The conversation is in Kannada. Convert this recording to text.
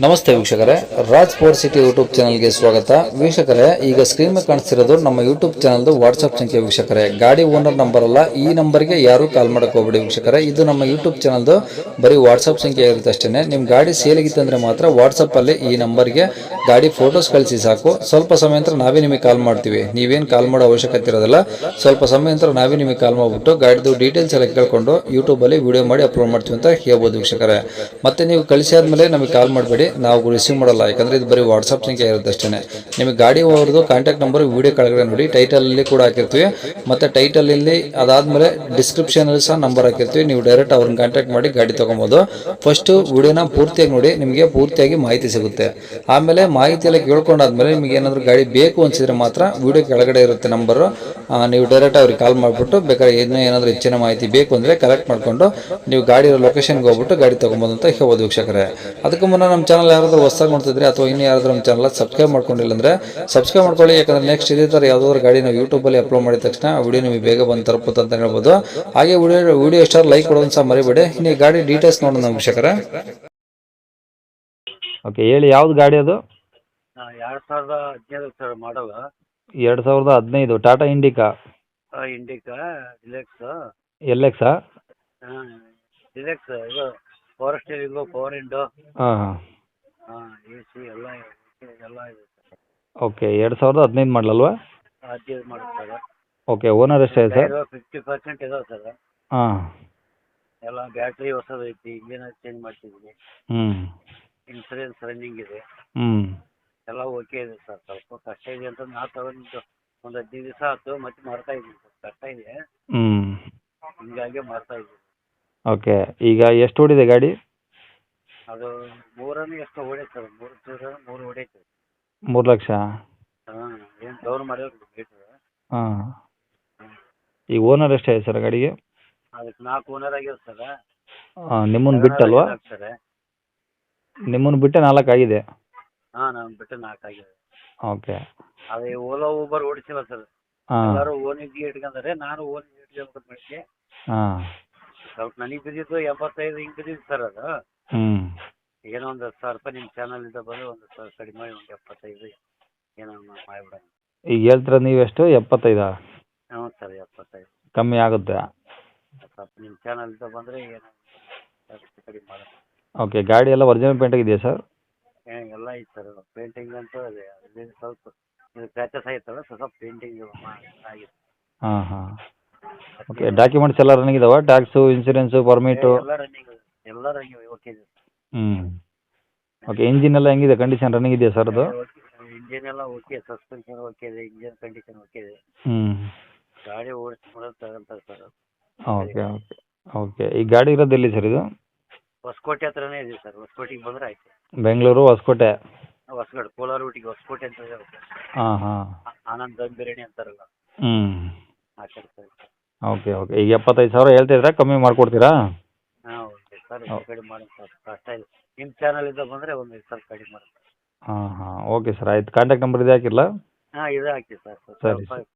ನಮಸ್ತೆ ವೀಕ್ಷಕರೇ, ರಾಜ್ ಸ್ಪೋರ್ಟ್ಸ್ ಸಿಟಿ ಯೂಟ್ಯೂಬ್ ಚಾನಲ್ಗೆ ಸ್ವಾಗತ. ವೀಕ್ಷಕರೇ, ಈಗ ಸ್ಕ್ರೀನ್ ಮೇಲೆ ಕಾಣಿಸ್ತಿರೋದು ನಮ್ಮ ಯೂಟ್ಯೂಬ್ ಚಾನಲ್ದು ವಾಟ್ಸ್ಆಪ್ ಸಂಖ್ಯೆ. ವೀಕ್ಷಕರೇ, ಗಾಡಿ ಓನರ್ ನಂಬರ್ ಅಲ್ಲ, ಈ ನಂಬರ್ಗೆ ಯಾರು ಕಾಲ್ ಮಾಡಕ್ಕೆ ಹೋಗ್ಬೇಡಿ ವೀಕ್ಷಕರೇ. ಇದು ನಮ್ಮ ಯೂಟ್ಯೂಬ್ ಚಾನಲ್ದು ಬರೀ ವಾಟ್ಸ್ಆಪ್ ಸಂಖ್ಯೆ ಇರುತ್ತೆ ಅಷ್ಟೇ. ನಿಮ್ಮ ಗಾಡಿ ಸೇಲಿಗಿತ್ತಂದ್ರೆ ಮಾತ್ರ ವಾಟ್ಸಪ್ಪಲ್ಲಿ ಈ ನಂಬರ್ಗೆ ಗಾಡಿ ಫೋಟೋಸ್ ಕಳಿಸಿ ಸಾಕು. ಸ್ವಲ್ಪ ಸಮಯ ನಂತರ ನಾವೇ ನಿಮಗೆ ಕಾಲ್ ಮಾಡ್ತೀವಿ. ನೀವೇನು ಕಾಲ್ ಮಾಡೋ ಅವಶ್ಯಕತೆ ಇರೋದಿಲ್ಲ. ಸ್ವಲ್ಪ ಸಮಯ ನಂತರ ನಾವೇ ನಿಮಗೆ ಕಾಲ್ ಮಾಡಿಬಿಟ್ಟು ಗಾಡಿದು ಡೀಟೇಲ್ಸ್ ಎಲ್ಲ ಕೇಳ್ಕೊಂಡು ಯೂಟ್ಯೂಬಲ್ಲಿ ವಿಡಿಯೋ ಮಾಡಿ ಅಪ್ಲೋಡ್ ಮಾಡ್ತೀವಿ ಅಂತ ಹೇಳ್ಬೋದು ವೀಕ್ಷಕರೇ. ಮತ್ತೆ ನೀವು ಕಳಿಸಿದ್ಮೇಲೆ ನಮಗೆ ಕಾಲ್ ಮಾಡಬೇಡಿ, ನಾವು ರಿಸೀವ್ ಮಾಡಲ್ಲ. ಯಾಕಂದ್ರೆ ಇದು ಬರೀ ವಾಟ್ಸ್ಆಪ್ ಸಂಖ್ಯೆ ಇರುತ್ತೆ ಅಷ್ಟೇ. ನಿಮಗೆ ಗಾಡಿ ಅವ್ರದ್ದು ಕಾಂಟ್ಯಾಕ್ಟ್ ನಂಬರ್ ವಿಡಿಯೋ ಕೆಳಗಡೆ ನೋಡಿ, ಟೈಟಲ್ ಅಲ್ಲಿ ಕೂಡ ಹಾಕಿರ್ತೀವಿ. ಮತ್ತೆ ಟೈಟಲ್ ಇಲ್ಲಿ ಅದಾದ್ಮೇಲೆ ಡಿಸ್ಕ್ರಿಪ್ಷನ್ ಅಲ್ಲಿ ಸಹ ನಂಬರ್ ಹಾಕಿರ್ತೀವಿ. ನೀವು ಡೈರೆಕ್ಟ್ ಅವ್ರನ್ನ ಕಾಂಟ್ಯಾಕ್ಟ್ ಮಾಡಿ ಗಾಡಿ ತಗೊಬಹುದು. ಫಸ್ಟ್ ವಿಡಿಯೋನ ಪೂರ್ತಿಯಾಗಿ ನೋಡಿ, ನಿಮಗೆ ಪೂರ್ತಿಯಾಗಿ ಮಾಹಿತಿ ಸಿಗುತ್ತೆ. ಆಮೇಲೆ ಮಾಹಿತಿ ಎಲ್ಲ ಕೇಳ್ಕೊಂಡಾದ್ಮೇಲೆ ನಿಮಗೆ ಏನಾದ್ರು ಗಾಡಿ ಬೇಕು ಅನ್ಸಿದ್ರೆ ಮಾತ್ರ ವಿಡಿಯೋ ಕೆಳಗಡೆ ಇರುತ್ತೆ ನಂಬರ್, ನೀವು ಡೈರೆಕ್ಟ್ ಅವ್ರಿಗೆ ಕಾಲ್ ಮಾಡಿಬಿಟ್ಟು ಬೇಕಾದ್ರೆ ಏನಾದ್ರು ಹೆಚ್ಚಿನ ಮಾಹಿತಿ ಬೇಕು ಅಂದ್ರೆ ಕಲೆಕ್ಟ್ ಮಾಡ್ಕೊಂಡು ನೀವು ಗಾಡಿ ಲೊಕೇಶನ್ಗೆ ಹೋಗ್ಬಿಟ್ಟು ಗಾಡಿ ತಗೊಬೋದು ಅಂತ ಹೇಳ್ಬೋದು ವೀಕ್ಷಕರೇ. ಅದಕ್ಕೂ ಮುನ್ನ ನಮ್ಮ ಚಾನಲ್ ಯಾರಾದ್ರೂ ಹೊಸದಾಗಿ ನೋಡ್ತಿದ್ರೆ ಅಥವಾ ಇನ್ನು ಯಾರಾದ್ರೂ ನಮ್ಮ ಚಾನಲ್ ಸಬ್ಸ್ಕ್ರೈಬ್ ಮಾಡ್ಕೊಂಡಿಲ್ಲ ಅಂದ್ರೆ ಸಬ್ಸ್ಕ್ರೈಬ್ ಮಾಡ್ಕೊಳ್ಳಿ. ಯಾಕಂದ್ರೆ ನೆಕ್ಸ್ಟ್ ಇದೇ ತರ ಯಾವ್ದಾದ್ರು ಗಾಡಿ ನಾವು ಯೂಟ್ಯೂಬಲ್ಲಿ ಅಪ್ಲೋಡ್ ಮಾಡಿದ ತಕ್ಷಣ ವಿಡಿಯೋ ನಿಮಗೆ ಬೇಗ ಬಂದು ತಲುಪುತ್ತೆ ಅಂತ ಹೇಳ್ಬೋದು. ಹಾಗೆ ವಿಡಿಯೋ ಇಷ್ಟ ಲೈಕ್ ಕೊಡೋದು ಸಹ ಮರಿಬೇಡಿ. ಇನ್ನು ಗಾಡಿ ಡೀಟೇಲ್ಸ್ ನೋಡೋಣ ವೀಕ್ಷಕರೇ. ಓಕೆ, ಹೇಳಿ ಯಾವ್ದು ಗಾಡಿ ಅದು? 2015 sir model. 2015 Tata Indica. Indica deluxe. L ಎಕ್ಸಾ? ಹಾಂ, ಡಿಲೆಕ್ಸ್. ಇದು ಪವರ್ ಸ್ಟೀರಿಂಗು, ಪವರ್ ವಿಂಡೋ, ಹಾಂ ಹಾಂ. ಎ ಸಿ ಎಲ್ಲ ಎಲ್ಲ ಇದೆ ಸರ್. ಓಕೆ, 2015 ಮಾಡಲಲ್ವಾ? 15 ಮಾಡುತ್ತೆ ಸರ್. ಓಕೆ, ಓನರ್ ಎಷ್ಟಿದೆ ಸರ್? 50% ಇದಾವೆ ಸರ್. ಹಾಂ. ಎಲ್ಲ ಬ್ಯಾಟ್ರಿ ಹೊಸದು ಐತಿ, ಇಂಜಿನ್ ಚೇಂಜ್ ಮಾಡ್ತಿದ್ದೀನಿ, ಹ್ಞೂ ಇನ್ಸೂರೆನ್ಸ್ ರನ್ನಿಂಗ್ ಇದೆ, ಹ್ಞೂ. ಎಲ್ಲ ಓಕೆ ಇದೆ ಸರ್. ಸ್ವಲ್ಪ ಕಷ್ಟ ಇದೆ ಅಂತ ನಾ ತಗೊಂಡು ಒಂದು 15 ದಿವಸ ಆಯ್ತು, ಮತ್ತೆ ಮಾಡ್ತಾ ಇದ್ದೀನಿ ಸರ್. ಕಷ್ಟ ಇದೆ, ಹ್ಞೂ. ಹಿಂಗಾಗಿ ಮಾಡ್ತಾ ಇದ್ದೀನಿ. ಓಕೆ, ಈಗ ಎಷ್ಟು ಓಡಿದೆ ಗಾಡಿ? ಅದು ಮೂರನೇ ಎಷ್ಟು ಹೊಡೈತೆ ಸರ್, 3 ಹೊಡೈತೆ. 3 ಲಕ್ಷ? ಹಾಂ, ಏನು ಡೌನ್ ಮಾಡಿದ್ರೆ ರೇಟ್. ಹಾಂ. ಈಗ ಓನರ್ ಎಷ್ಟಿದೆ ಸರ್ ಗಾಡಿಗೆ? ಅದಕ್ಕೆ 4 ಓನರ್ ಆಗ್ಯಾವ ಸರ್. ನಿಮ್ಮನ್ನು ಬಿಟ್ಟಲ್ವಾ? ಸರ್, ನಿಮ್ಮನ್ನು ಬಿಟ್ಟೆ 4 ಆಗಿದೆ? ಹಾಂ, ನಾನು ಬಿಟ್ಟು 4 ಆಗ್ಯಾವ. ಓಕೆ. ಅದೇ ಓಲಾ ಊಬರ್ ಓಡಿಸಿಲ್ಲ ಸರ್. ಹಾಂ ಎಲ್ಲರೂ ಓನಿಗೆ ಇಟ್ಕೊಂಡಾರೆ, ನಾನು ಓನಿಗೆ ಇಟ್ಕೊಂಡ್ಬಿಟ್ಟು ಮಾಡಿದ್ದೆ. ಹಾಂ. ಸ್ವಲ್ಪ ನನಗೆ ಬಿದ್ದಿದ್ದು 85 ಹಿಂಗೆ ಬಿದ್ದಿದ್ದು ಸರ್. ಅದು ಹ್ಞೂ. ಏನೋ ಒಂದು 1000 ರೂಪಾಯಿ ನಿಮ್ಮ ಚಾನಲಿಂದ ಬಂದು ಒಂದು 1000 ಕಡಿಮೆ ಮಾಡಿ ಒಂದು 75 ಏನೋ ಮಾಡಿಬಿಡೋಣ. ಈಗ ಹೇಳ್ತೀರ ನೀವೆಷ್ಟು? 75? ಹ್ಞೂ ಸರ್, 75 ಕಮ್ಮಿ ಆಗುತ್ತೆ? ಸ್ವಲ್ಪ ನಿಮ್ಮ ಚಾನಲಿಂದ ಬಂದರೆ ಏನೋ ಕಡಿಮೆ ಮಾಡೋಣ. ಓಕೆ, ಗಾಡಿ ಎಲ್ಲ ಒರಿಜಿನಲ್ ಪೇಂಟ್ ಆಗಿದೆಯಾ ಸರ್? ಎಲ್ಲ ಐತೆ ಸರ್. ಪೇಂಟಿಂಗ್ ಅಂತೂ ಅದೇ ಅದೇ ಸ್ವಲ್ಪ ಇದು ಕ್ರ್ಯಾಚಸ್ ಆಯ್ತಲ್ಲ, ಸ್ವಲ್ಪ ಪೇಂಟಿಂಗ್ ಆಗಿದೆ. ಹಾಂ ಹಾಂ. ಓಕೆ, ಡಾಕ್ಯುಮೆಂಟ್ಸ್ ಎಲ್ಲ ರನ್ನಿಂಗ್ ಇದಾವೆ? Tax, insurance, permit? ಎಲ್ಲ ರನ್ನಿಂಗ್ ಓಕೆ ಇದೆ. ಹ್ಞೂ. ಓಕೆ, ಇಂಜಿನ್ ಎಲ್ಲ ಹೆಂಗಿದೆ ಕಂಡೀಷನ್? ರನ್ನಿಂಗ್ ಇದೆಯಾ ಸರ್ ಅದು? ಇಂಜಿನ್ ಎಲ್ಲ ಓಕೆ, ಸಸ್ಪೆನ್ಷನ್ ಓಕೆ ಇದೆ, ಇಂಜಿನ್ ಕಂಡೀಷನ್ ಓಕೆ ಇದೆ. ಹ್ಞೂ. ಗಾಡಿ ಓಡಿಸಿ ಮಾಡೋದು ತಗೊಂತಾರೆ ಸರ್. Okay okay okay. ಈ ಗಾಡಿ ಇರೋದು ಎಲ್ಲಿ ಸರ್ ಇದು? ಹೊಸಕೋಟೆ ಹತ್ರನೇ ಇದೆ ಸರ್. ಹೊಸಕೋಟೆಗೆ ಬಂದರೆ ಆಯ್ತು. ಬೆಂಗಳೂರು ಹೊಸಕೋಟೆ? ಹೊಸಗಡೆ ಕೋಲಾರ ರೂಟಿಗೆ ಹೊಸಕೋಟೆ ಅಂತ ಇದೆ. ಹಾಂ ಹಾಂ. ಆನಂದ್ ದಮ್ ಬಿರಿಯಾನಿ ಅಂತಾರಲ್ಲ, ಹ್ಞೂ. ಆ ಕಡೆ ಸರ್. Okay okay. ಈಗ 75,000 ಹೇಳ್ತಿದ್ರೆ ಕಮ್ಮಿ ಮಾಡಿಕೊಡ್ತೀರಾ? ಹಾಂ, ಓಕೆ ಸರ್. ಕಡಿಮೆ ಮಾಡಿ ಸರ್, ಕಷ್ಟ ಇದೆ. ನಿಮ್ಮ ಚಾನಲಿಂದ ಬಂದರೆ ಒಂದು 5 ಸಾವಿರ ಕಡಿಮೆ ಮಾಡಿ. ಹಾಂ ಹಾಂ. ಓಕೆ ಸರ್, ಆಯ್ತು. ಕಾಂಟ್ಯಾಕ್ಟ್ ನಂಬರ್ ಇದೆ ಹಾಕಿರಲಾ? ಹಾಂ, ಇದೇ ಹಾಕಿ ಸರ್. ಸರಿ ಸ್ವಲ್ಪ